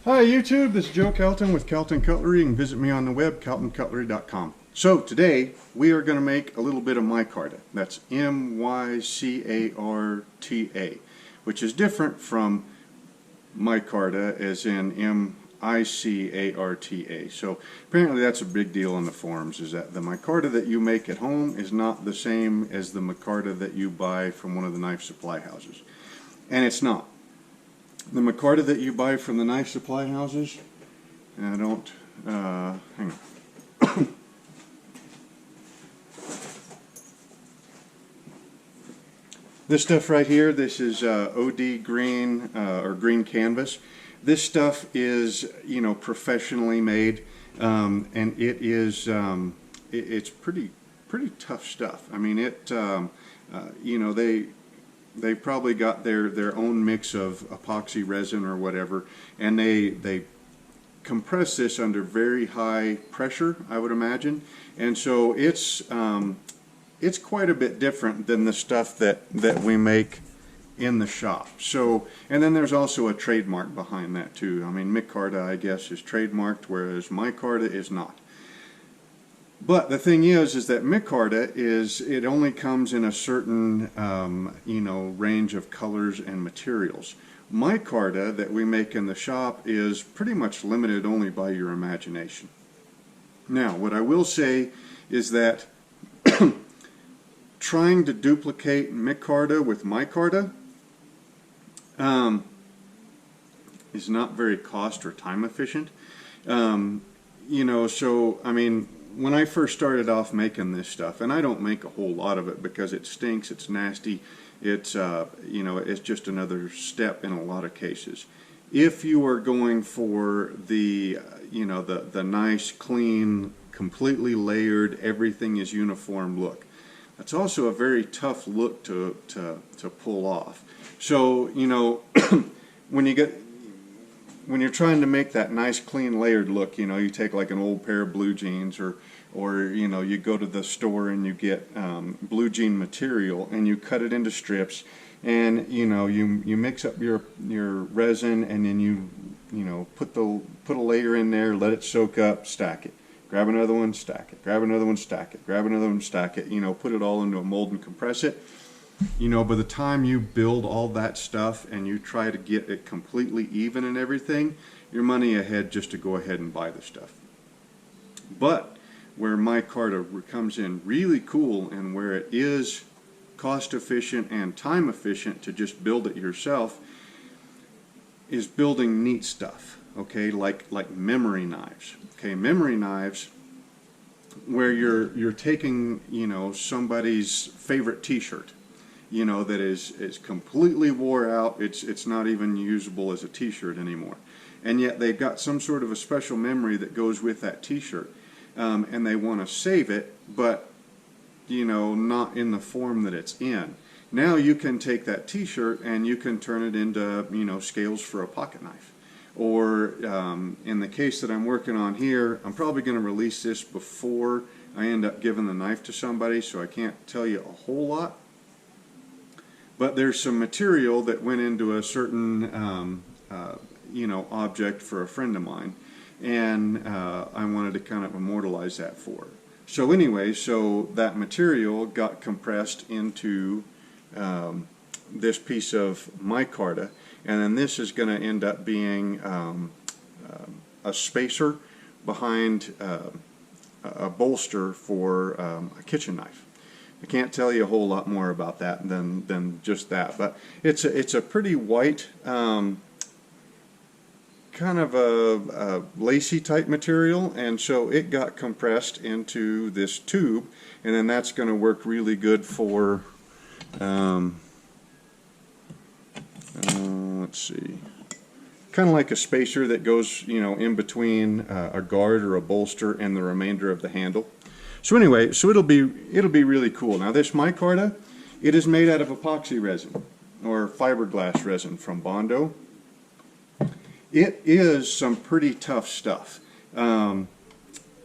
Hi YouTube, this is Joe Calton with Calton Cutlery. You can visit me on the web, caltoncutlery.com. So today we are going to make a little bit of mycarta. That's M-Y-C-A-R-T-A, which is different from mycarta as in M-I-C-A-R-T-A. So apparently that's a big deal in the forums, is that the mycarta that you make at home is not the same as the mycarta that you buy from one of the knife supply houses. And it's not. The mycarta that you buy from the knife supply houses, and I don't, hang on. This stuff right here, this is OD green or green canvas. This stuff is, you know, professionally made, and it is, it's pretty tough stuff. I mean, it, you know, they probably got their own mix of epoxy resin or whatever, and they compress this under very high pressure, I would imagine, and so it's quite a bit different than the stuff that we make in the shop. So, and then there's also a trademark behind that too. I mean, mycarta, I guess, is trademarked, whereas mycarta is not. But the thing is that mycarta it only comes in a certain, you know, range of colors and materials. Mycarta that we make in the shop is pretty much limited only by your imagination. Now, what I will say is that trying to duplicate mycarta with mycarta is not very cost or time efficient. You know, so, I mean, when I first started off making this stuff, and I don't make a whole lot of it because it stinks, it's nasty, it's, you know, it's just another step in a lot of cases. If you are going for the, you know, the nice, clean, completely layered, everything is uniform look, that's also a very tough look to pull off. So, you know, when you're trying to make that nice, clean, layered look, you know, you take like an old pair of blue jeans, or you know, you go to the store and you get blue jean material and you cut it into strips, and you know, you mix up your resin, and then you know, put a layer in there, let it soak up, stack it, grab another one, stack it, grab another one, stack it, grab another one, stack it, you know, put it all into a mold and compress it. You know, by the time you build all that stuff and you try to get it completely even and everything, you're money ahead just to go ahead and buy the stuff. But where mycarta comes in really cool, and where it is cost efficient and time efficient to just build it yourself, is building neat stuff, okay, like memory knives. Okay, memory knives, where you're taking, you know, somebody's favorite t-shirt, you know, that is completely wore out, it's not even usable as a t-shirt anymore, and yet they've got some sort of a special memory that goes with that t-shirt, and they want to save it, but, you know, not in the form that it's in. Now you can take that t-shirt and you can turn it into, you know, scales for a pocket knife. Or in the case that I'm working on here, I'm probably going to release this before I end up giving the knife to somebody, so I can't tell you a whole lot. But there's some material that went into a certain, you know, object for a friend of mine, and I wanted to kind of immortalize that for her. So anyway, so that material got compressed into this piece of mycarta, and then this is going to end up being a spacer behind a bolster for a kitchen knife. I can't tell you a whole lot more about that than just that, but it's a pretty white, kind of a lacy type material, and so it got compressed into this tube, and then that's going to work really good for, let's see, kind of like a spacer that goes, you know, in between a guard or a bolster and the remainder of the handle. So anyway, so it'll be really cool. Now this mycarta, it is made out of epoxy resin or fiberglass resin from Bondo. It is some pretty tough stuff. You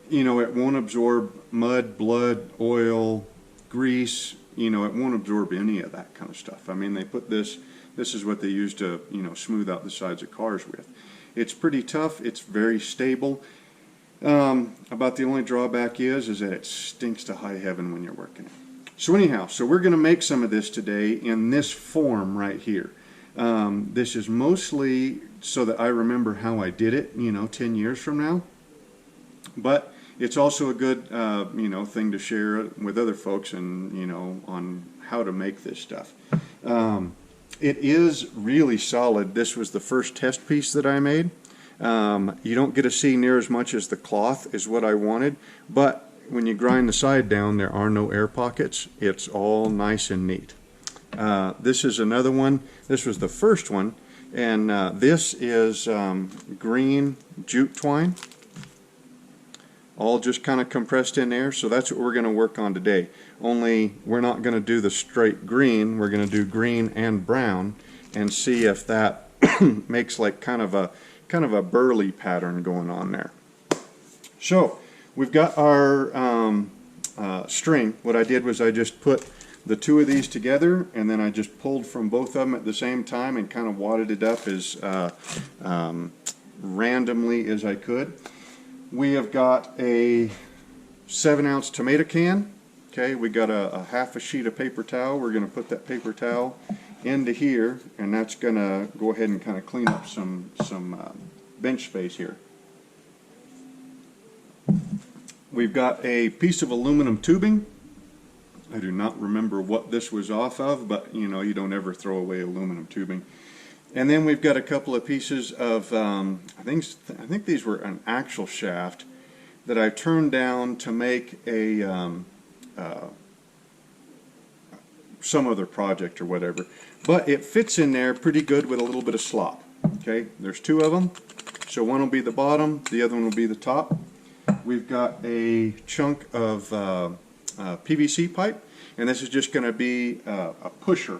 know, it won't absorb mud, blood, oil, grease. You know, it won't absorb any of that kind of stuff. I mean, they put this This is what they use to, you know, smooth out the sides of cars with. It's pretty tough. It's very stable. About the only drawback is that it stinks to high heaven when you're working it. So anyhow, so we're going to make some of this today in this form right here. This is mostly so that I remember how I did it, you know, 10 years from now. But it's also a good, you know, thing to share with other folks and, you know, on how to make this stuff. It is really solid. This was the first test piece that I made. You don't get to see near as much as the cloth is what I wanted, but when you grind the side down, there are no air pockets. It's all nice and neat. This is another one. This was the first one, and this is green jute twine, all just kind of compressed in there. So that's what we're going to work on today. Only we're not going to do the straight green. We're going to do green and brown and see if that makes like kind of a burly pattern going on there. So we've got our string. What I did was I just put the two of these together, and then I just pulled from both of them at the same time and kind of wadded it up as randomly as I could. We have got a 7-ounce tomato can. Okay, we got a half a sheet of paper towel. We're going to put that paper towel into here, and that's going to go ahead and kind of clean up some bench space here. We've got a piece of aluminum tubing. I do not remember what this was off of, but you know, you don't ever throw away aluminum tubing. And then we've got a couple of pieces of, I think these were an axle shaft that I turned down to make a some other project or whatever. But it fits in there pretty good with a little bit of slop. Okay, there's two of them. So one will be the bottom, the other one will be the top. We've got a chunk of PVC pipe, and this is just going to be a pusher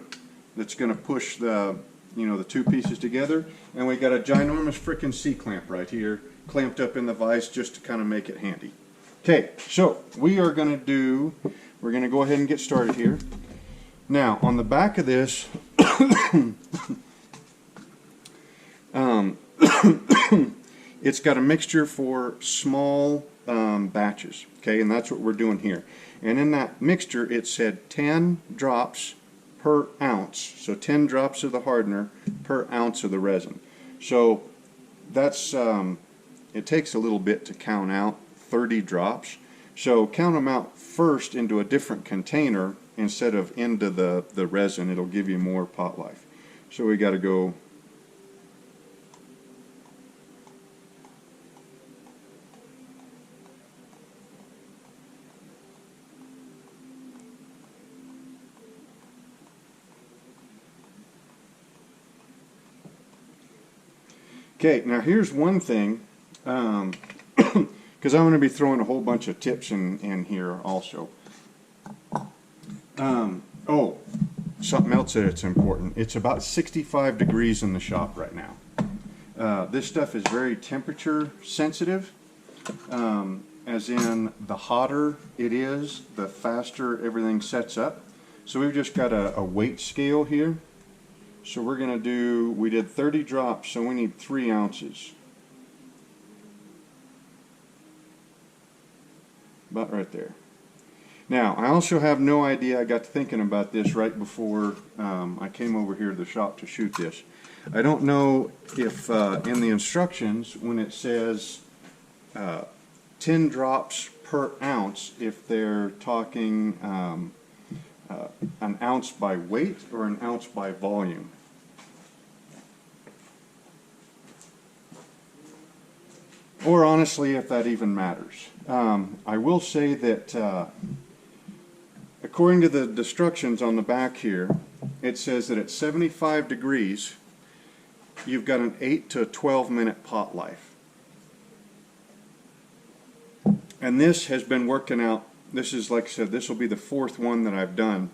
that's going to push the, you know, the two pieces together. And we got a ginormous frickin' C-clamp right here, clamped up in the vise just to kind of make it handy. Okay, so we're going to go ahead and get started here. Now, on the back of this, it's got a mixture for small batches, okay, and that's what we're doing here. And in that mixture, it said 10 drops per ounce, so 10 drops of the hardener per ounce of the resin. So that's, it takes a little bit to count out 30 drops. So count them out first into a different container instead of into the resin. It'll give you more pot life. So we got to go. Okay, now here's one thing, because I'm going to be throwing a whole bunch of tips in here also. Oh, something else that's important. It's about 65 degrees in the shop right now. This stuff is very temperature sensitive, as in the hotter it is, the faster everything sets up. So we've just got a weight scale here. So we're going to do, we did 30 drops, so we need 3 ounces. About right there. Now, I also have no idea, I got thinking about this right before I came over here to the shop to shoot this. I don't know if in the instructions, when it says 10 drops per ounce, if they're talking an ounce by weight or an ounce by volume. Or honestly, if that even matters. I will say that according to the instructions on the back here, it says that at 75 degrees, you've got an 8 to 12 minute pot life. And this has been working out. This is, like I said, this will be the 4th one that I've done.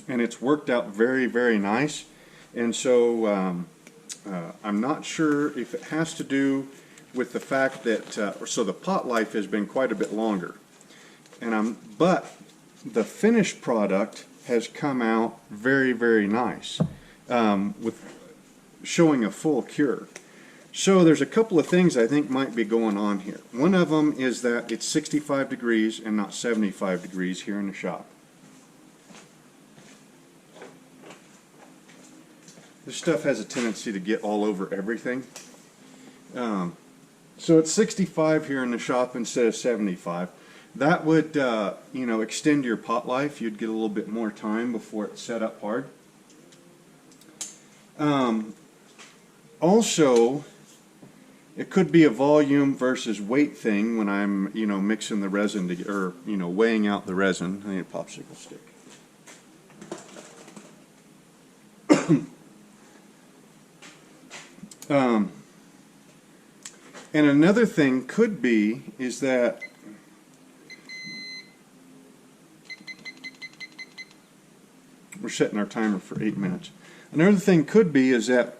And it's worked out very, very nice. And so I'm not sure if it has to do with the fact that, so the pot life has been quite a bit longer. But the finished product has come out very, very nice. with showing a full cure. So there's a couple of things I think might be going on here. One of them is that it's 65 degrees and not 75 degrees here in the shop. This stuff has a tendency to get all over everything. So it's 65 here in the shop instead of 75. That would, you know, extend your pot life. You'd get a little bit more time before it's set up hard. Also, it could be a volume versus weight thing when I'm, you know, mixing the resin to, or, you know, weighing out the resin. I need a popsicle stick. And another thing could be is that we're setting our timer for 8 minutes. Another thing could be is that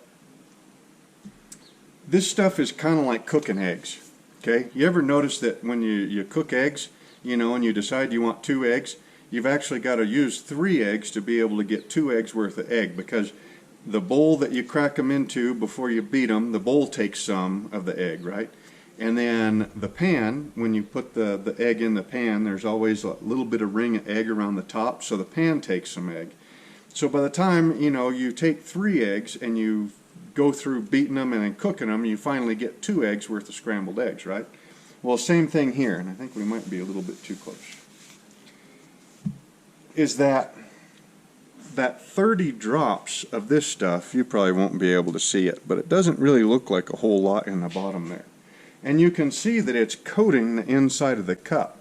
this stuff is kind of like cooking eggs. Okay, you ever notice that when you cook eggs, you know, and you decide you want 2 eggs, you've actually got to use 3 eggs to be able to get 2 eggs worth of egg, because the bowl that you crack them into before you beat them, the bowl takes some of the egg, right? And then the pan, when you put the egg in the pan, there's always a little bit of ring of egg around the top, so the pan takes some egg. So by the time, you know, you take 3 eggs and you go through beating them and then cooking them, you finally get 2 eggs worth of scrambled eggs, right? Well, same thing here, and I think we might be a little bit too close. Is that 30 drops of this stuff, you probably won't be able to see it, but it doesn't really look like a whole lot in the bottom there. And you can see that it's coating the inside of the cup.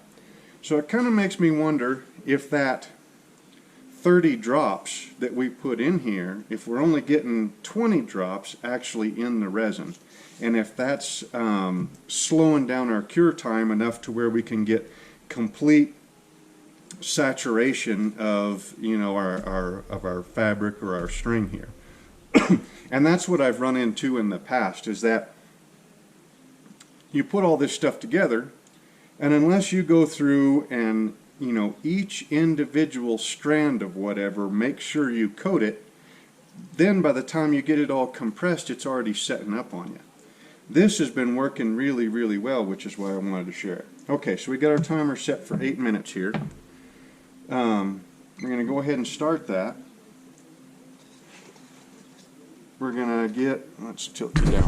So it kind of makes me wonder if that 30 drops that we put in here, if we're only getting 20 drops actually in the resin, and if that's slowing down our cure time enough to where we can get complete saturation of, you know, our fabric or our string here. And that's what I've run into in the past, is that you put all this stuff together, and unless you go through and, you know, each individual strand of whatever, make sure you coat it, then by the time you get it all compressed, it's already setting up on you. This has been working really, really well, which is why I wanted to share it. Okay, so we got our timer set for 8 minutes here. We're going to go ahead and start that. We're going to get, let's tilt it down.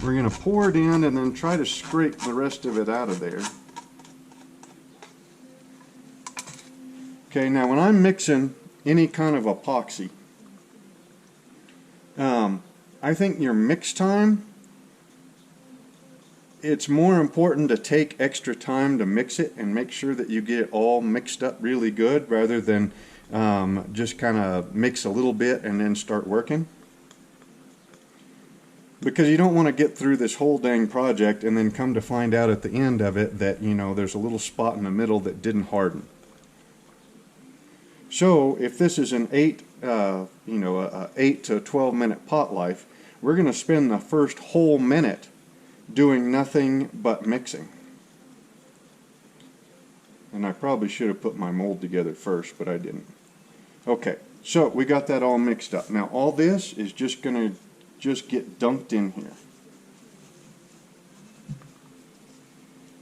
We're going to pour it in and then try to scrape the rest of it out of there. Okay, now when I'm mixing any kind of epoxy, I think your mix time, it's more important to take extra time to mix it and make sure that you get it all mixed up really good, rather than just kind of mix a little bit and then start working. Because you don't want to get through this whole dang project and then come to find out at the end of it that, you know, there's a little spot in the middle that didn't harden. So if this is an 8 to 12 minute pot life, we're going to spend the first whole minute doing nothing but mixing. And I probably should have put my mold together first, but I didn't. Okay, so we got that all mixed up. Now all this is just going to get dunked in here.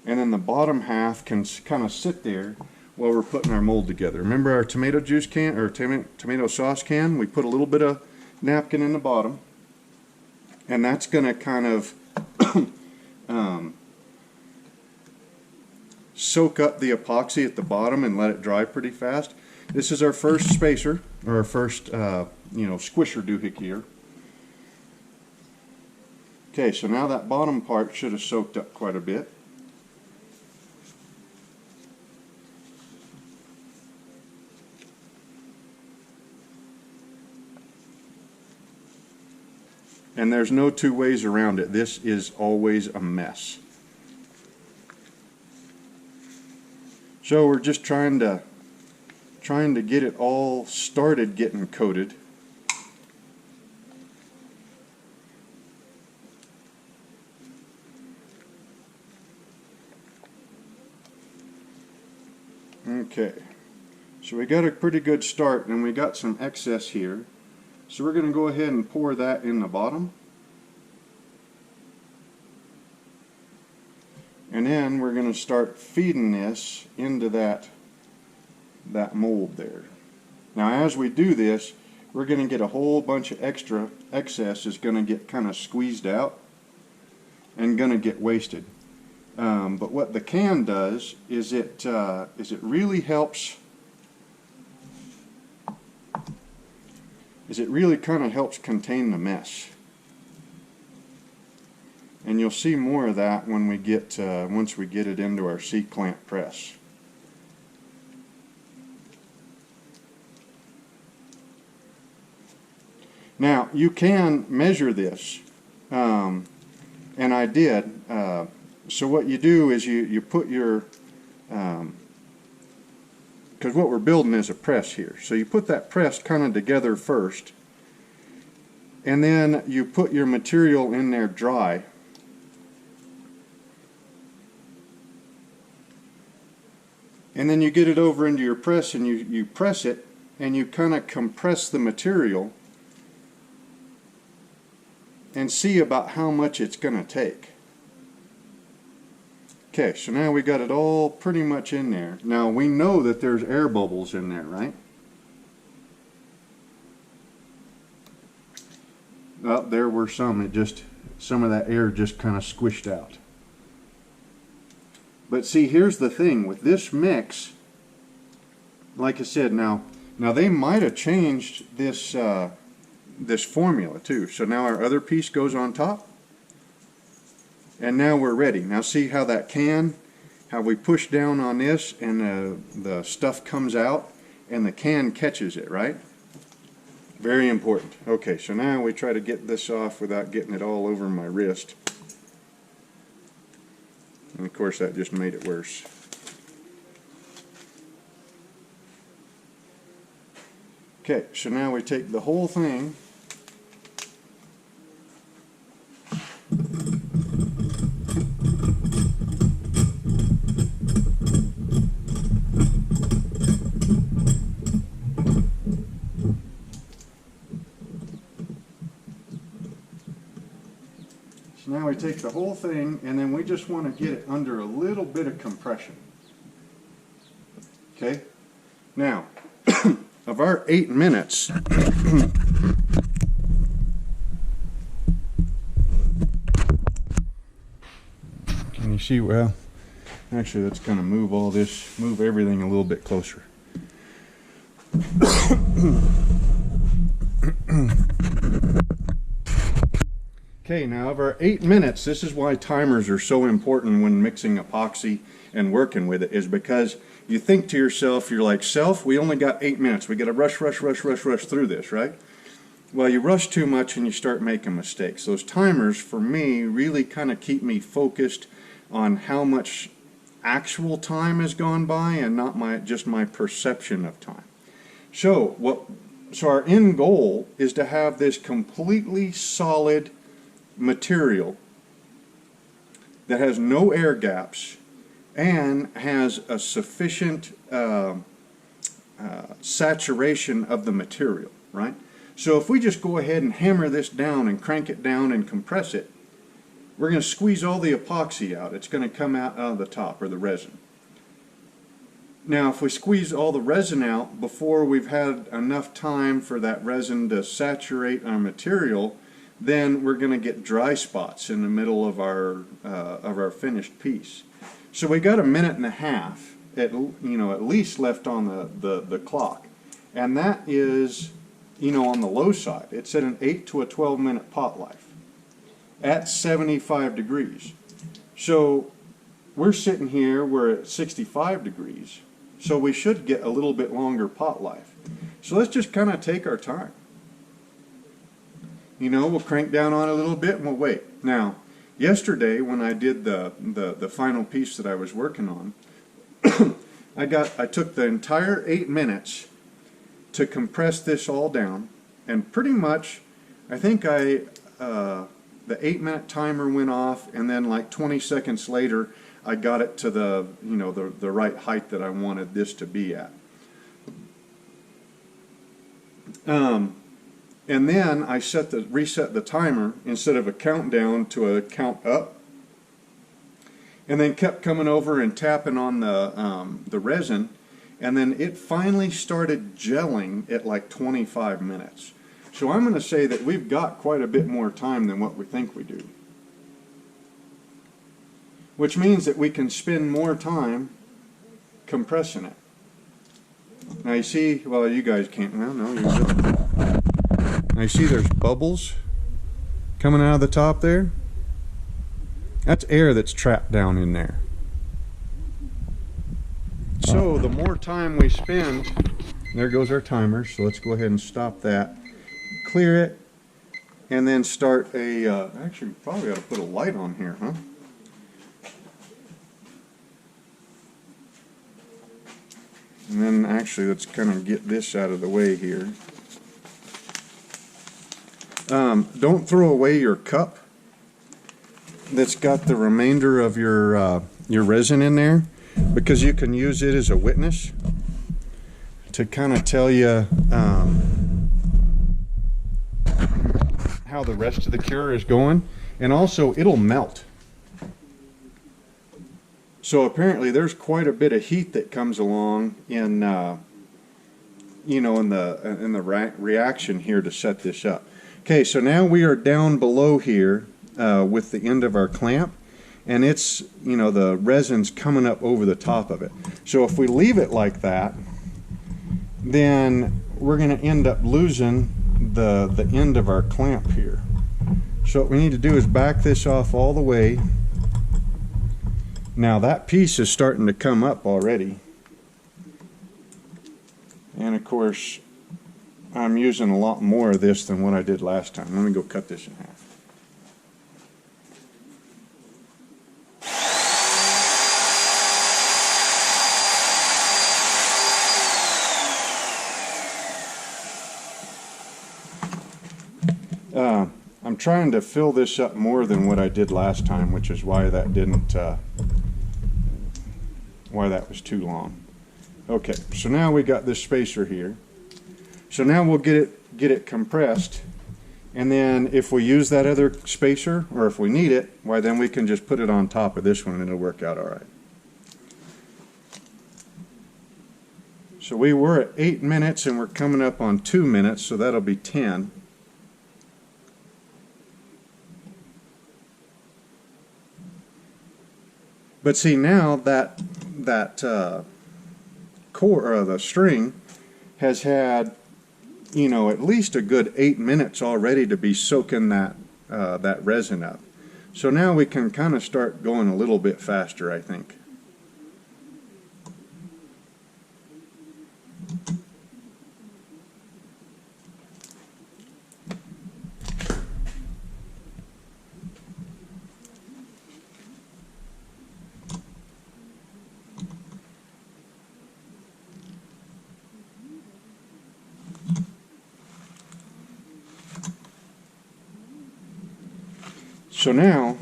And then the bottom half can kind of sit there while we're putting our mold together. Remember our tomato juice can, or tomato sauce can? We put a little bit of napkin in the bottom, and that's going to kind of soak up the epoxy at the bottom and let it dry pretty fast. This is our first spacer, or our first squisher doohickey here. Okay, so now that bottom part should have soaked up quite a bit. And there's no two ways around it. This is always a mess. So we're just trying to get it all started getting coated. Okay, So we got a pretty good start, and we got some excess here. So we're going to go ahead and pour that in the bottom. And then we're going to start feeding this into that mold there. Now as we do this, we're going to get a whole bunch of extra excess is going to get kind of squeezed out and going to get wasted. But what the can does is it really helps. It really kind of helps contain the mess. And you'll see more of that when we get once we get it into our C-clamp press. Now you can measure this, and I did. So what you do is you put your, because what we're building is a press here, so you put that press kind of together first, and then you put your material in there dry. And then you get it over into your press and you press it and you kind of compress the material and see about how much it's going to take. Okay, so now we got it all pretty much in there. Now we know that there's air bubbles in there, right? Well, there were some. Some of that air just kind of squished out. But see, here's the thing with this mix. Like I said, now they might have changed this this formula too. So now our other piece goes on top, and now we're ready. Now see how that can, how we push down on this, and the stuff comes out, and the can catches it, right? Very important. Okay, so now we try to get this off without getting it all over my wrist. And of course that just made it worse. Okay, so now we take the whole thing Now we take the whole thing, and then we just want to get it under a little bit of compression. Okay? Now, of our 8 minutes, can you see? Well, actually, let's kind of move all this, move everything a little bit closer. Okay, now of our 8 minutes, this is why timers are so important when mixing epoxy and working with it, is because you think to yourself, you're like, self, we only got 8 minutes. We got to rush through this, right? Well, you rush too much and you start making mistakes. Those timers, for me, really kind of keep me focused on how much actual time has gone by and not just my perception of time. So our end goal is to have this completely solid material that has no air gaps and has a sufficient saturation of the material, right? So if we just go ahead and hammer this down and crank it down and compress it, we're going to squeeze all the epoxy out. It's going to come out of the top, or the resin. Now if we squeeze all the resin out before we've had enough time for that resin to saturate our material, then we're going to get dry spots in the middle of our finished piece. So we got 1.5 minutes at least left on the clock, and that is on the low side. It's at an 8 to 12 minute pot life at 75 degrees. So we're sitting here, we're at 65 degrees, so we should get a little bit longer pot life. So let's just kind of take our time. We'll crank down on it a little bit and we'll wait. Now, yesterday when I did the final piece that I was working on, I took the entire 8 minutes to compress this all down, and pretty much, I think the 8 minute timer went off, and then like 20 seconds later, I got it to the right height that I wanted this to be at. And then I reset the timer instead of a countdown to a count up, and then kept coming over and tapping on the resin, and then it finally started gelling at like 25 minutes. So I'm going to say that we've got quite a bit more time than what we think we do, which means that we can spend more time compressing it. Now you see, well, you guys can't, well, no, you will. Now you see there's bubbles coming out of the top there? That's air that's trapped down in there. So the more time we spend, there goes our timer, so let's go ahead and stop that, clear it, and then start a, actually probably ought to put a light on here, huh? And then actually let's kind of get this out of the way here. Don't throw away your cup that's got the remainder of your resin in there, because you can use it as a witness to kind of tell you how the rest of the cure is going, and also it'll melt. So apparently there's quite a bit of heat that comes along in you know, in the reaction here to set this up. Okay, so now we are down below here with the end of our clamp, and it's, you know, the resin's coming up over the top of it. So if we leave it like that, then we're going to end up losing the end of our clamp here. So what we need to do is back this off all the way. Now that piece is starting to come up already, and of course I'm using a lot more of this than what I did last time. Let me go cut this in half. I'm trying to fill this up more than what I did last time, which is why that didn't, why that was too long. Okay, so now we got this spacer here. So now we'll get it compressed, and then if we use that other spacer, or if we need it, why then we can just put it on top of this one and it'll work out all right. So we were at 8 minutes and we're coming up on 2 minutes, so that'll be 10. But see, now that core, or the string, has had, you know, at least a good 8 minutes already to be soaking that resin up. So now we can kind of start going a little bit faster, I think. So now,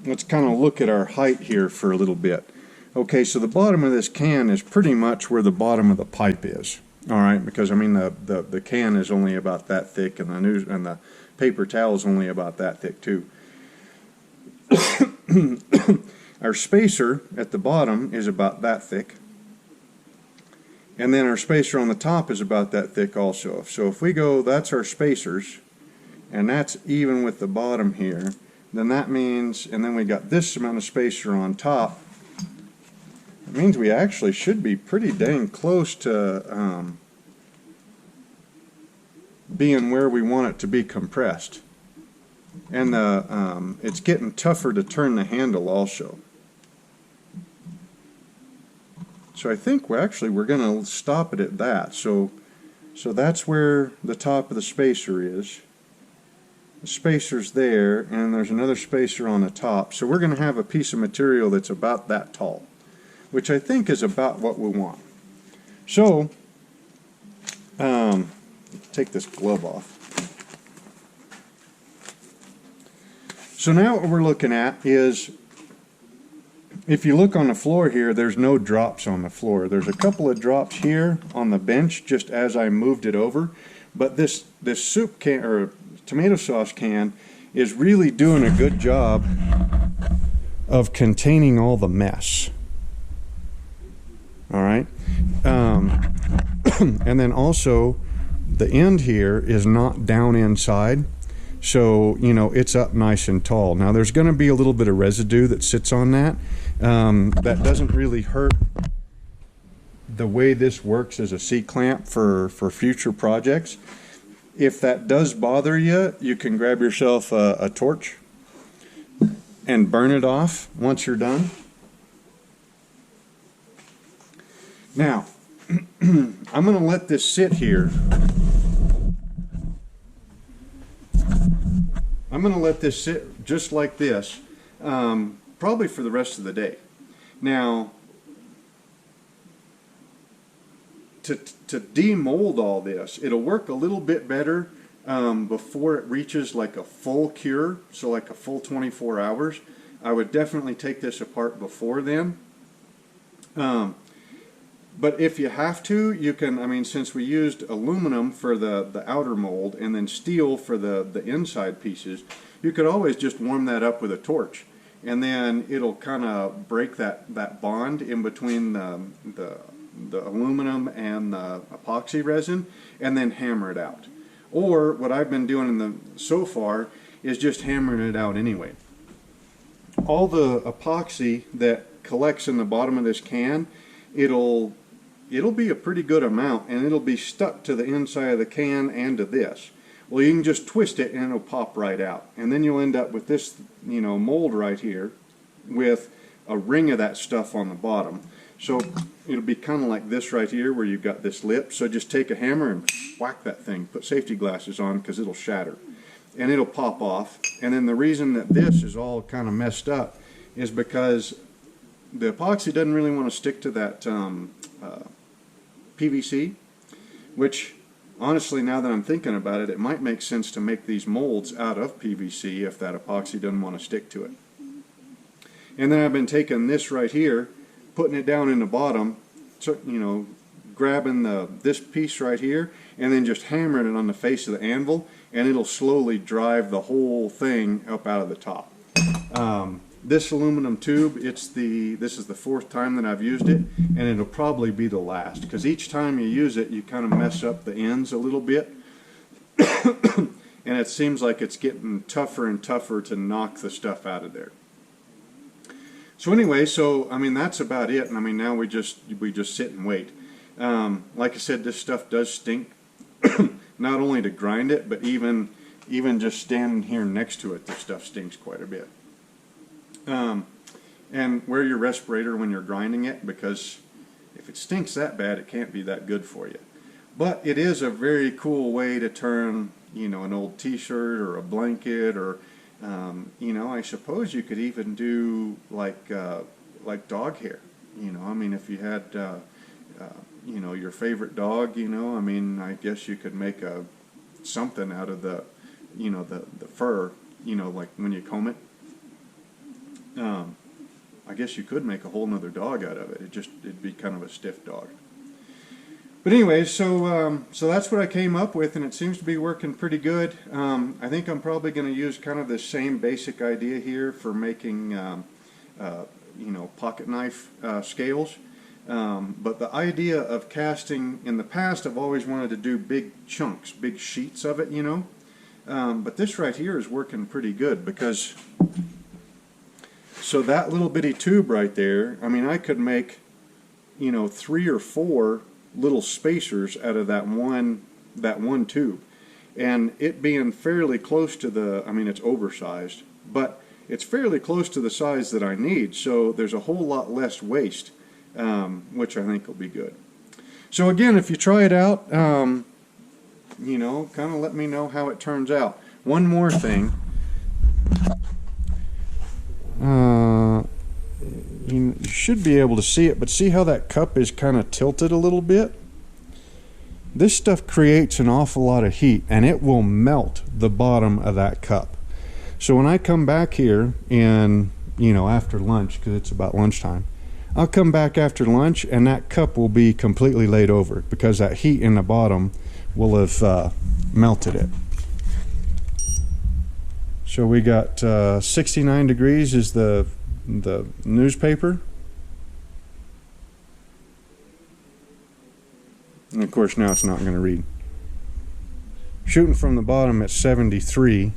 let's kind of look at our height here for a little bit. Okay, so the bottom of this can is pretty much where the bottom of the pipe is. All right, because I mean the can is only about that thick, and the paper towel is only about that thick too. Our spacer at the bottom is about that thick, and then our spacer on the top is about that thick also. So if we go, that's our spacers, and that's even with the bottom here, then that means, and then we got this amount of spacer on top, it means we actually should be pretty dang close to being where we want it to be compressed. And it's getting tougher to turn the handle also. So I think we're going to stop it at that. So that's where the top of the spacer is. The spacer's there, and there's another spacer on the top. So we're going to have a piece of material that's about that tall, which I think is about what we want. So, take this glove off. So now what we're looking at is if you look on the floor here, there's no drops on the floor. There's a couple of drops here on the bench just as I moved it over. But this soup can, or tomato sauce can, is really doing a good job of containing all the mess. All right. And then also the end here is not down inside. So, you know, it's up nice and tall. Now there's going to be a little bit of residue that sits on that. That doesn't really hurt the way this works as a C-clamp for future projects. If that does bother you, you can grab yourself a torch and burn it off once you're done. Now, I'm going to let this sit here. I'm going to let this sit just like this, probably for the rest of the day. Now, to demold all this, it'll work a little bit better before it reaches like a full cure, so like a full 24 hours. I would definitely take this apart before then. But if you have to, you can, I mean, since we used aluminum for the outer mold and then steel for the inside pieces, you could always just warm that up with a torch. And then it'll kind of break that bond in between the aluminum and the epoxy resin, and then hammer it out. Or what I've been doing so far is just hammering it out anyway. All the epoxy that collects in the bottom of this can, it'll be a pretty good amount, and it'll be stuck to the inside of the can and to this. Well, you can just twist it and it'll pop right out, and then you'll end up with this, you know, mold right here with a ring of that stuff on the bottom. So it'll be kind of like this right here where you've got this lip. So just take a hammer and whack that thing. Put safety glasses on because it'll shatter. And it'll pop off. And then the reason that this is all kind of messed up is because the epoxy doesn't really want to stick to that PVC, which honestly, now that I'm thinking about it, it might make sense to make these molds out of PVC if that epoxy doesn't want to stick to it. And then I've been taking this right here, putting it down in the bottom, so, you know, grabbing this piece right here and then just hammering it on the face of the anvil, and it'll slowly drive the whole thing up out of the top. This aluminum tube, this is the 4th time that I've used it, and it'll probably be the last, because each time you use it you kind of mess up the ends a little bit and it seems like it's getting tougher and tougher to knock the stuff out of there. So anyway, so I mean that's about it, and I mean now we just sit and wait. Like I said, this stuff does stink. Not only to grind it, but even just standing here next to it, this stuff stinks quite a bit. And wear your respirator when you're grinding it, because if it stinks that bad, it can't be that good for you. But it is a very cool way to turn, you know, an old t-shirt or a blanket, or you know, I suppose you could even do like dog hair. You know, I mean, if you had you know, your favorite dog, you know, I mean, I guess you could make something out of the, you know, the fur, you know, like when you comb it. I guess you could make a whole nother dog out of it. It'd be kind of a stiff dog. But anyway, so that's what I came up with, and it seems to be working pretty good. I think I'm probably going to use kind of the same basic idea here for making, you know, pocket knife scales. But the idea of casting, in the past, I've always wanted to do big chunks, big sheets of it, you know. But this right here is working pretty good, because so that little bitty tube right there, I mean, I could make, you know, 3 or 4 little spacers out of that one tube, and it being fairly close to the, I mean, it's oversized, but it's fairly close to the size that I need, so there's a whole lot less waste, which I think will be good. So again, if you try it out, you know, kind of let me know how it turns out. One more thing. You should be able to see it, but see how that cup is kind of tilted a little bit? This stuff creates an awful lot of heat, and it will melt the bottom of that cup. So when I come back here in, you know, after lunch, because it's about lunchtime. I'll come back after lunch and that cup will be completely laid over because that heat in the bottom will have melted it. So we got 69 degrees is the newspaper. And of course now it's not going to read. Shooting from the bottom at 73.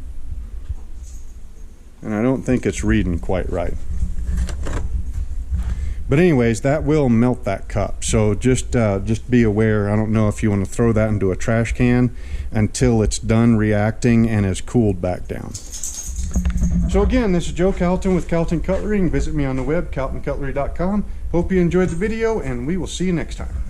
And I don't think it's reading quite right. But anyways, that will melt that cup. So just be aware. I don't know if you want to throw that into a trash can until it's done reacting and is cooled back down. So again, this is Joe Calton with Calton Cutlery. You can visit me on the web, caltoncutlery.com. Hope you enjoyed the video, and we will see you next time.